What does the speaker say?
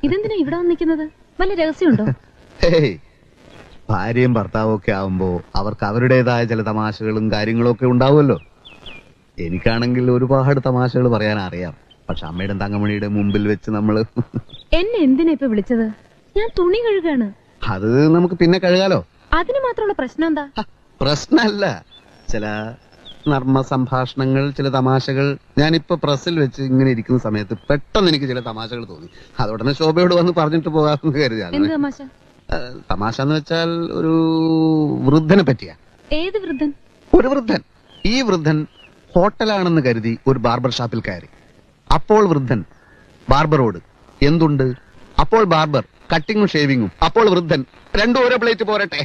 ഇതെന്തിനാ ഇവിടെ വന്നിരിക്കുന്നത്? വല്ല രഹസ്യമുണ്ടോ? ഹേയ്, ഭാര്യയും ഭർത്താവും ഒക്കെ ആവുമ്പോ അവർക്ക് അവരുടേതായ ചില തമാശകളും കാര്യങ്ങളും ഒക്കെ ഉണ്ടാവുമല്ലോ. എനിക്കാണെങ്കിൽ ഒരുപാട് തമാശകൾ പറയാൻ അറിയാം. പക്ഷെ അമ്മയുടെ തങ്കമണിയുടെ മുമ്പിൽ വെച്ച് നമ്മള് എന്നെ എന്തിനാ ഇപ്പൊ വിളിച്ചത്? ഞാൻ തുണി കഴുകാണ്. അത് നമുക്ക് പിന്നെ കഴുകാലോ. അതിന് മാത്രമുള്ള പ്രശ്നം എന്താ? പ്രശ്നമല്ല, ചില നർമ്മ സംഭാഷണങ്ങൾ, ചില തമാശകൾ. ഞാനിപ്പോ പ്രസ്സിൽ വെച്ച് ഇങ്ങനെ ഇരിക്കുന്ന സമയത്ത് പെട്ടെന്ന് എനിക്ക് ചില തമാശകൾ തോന്നി. അതോടനെ ശോഭയോട് വന്ന് പറഞ്ഞിട്ട് പോകാമെന്ന് കരുതിയാണ്. എന്ത് തമാശ? തമാശ എന്ന് വെച്ചാൽ ഒരു വൃദ്ധനെ പറ്റിയാ. ഏത് വൃദ്ധൻ? ഒരു വൃദ്ധൻ. ഈ വൃദ്ധൻ ഹോട്ടലാണെന്ന് കരുതി ഒരു ബാർബർ ഷാപ്പിൽ കയറി. അപ്പോൾ വൃദ്ധൻ ബാർബറോട് എന്തുണ്ട്? അപ്പോൾ ബാർബർ കട്ടിങ്ങും ഷേവിങ്ങും. അപ്പോൾ വൃദ്ധൻ രണ്ടും ഓരോ പ്ലേറ്റ് പോരട്ടെ.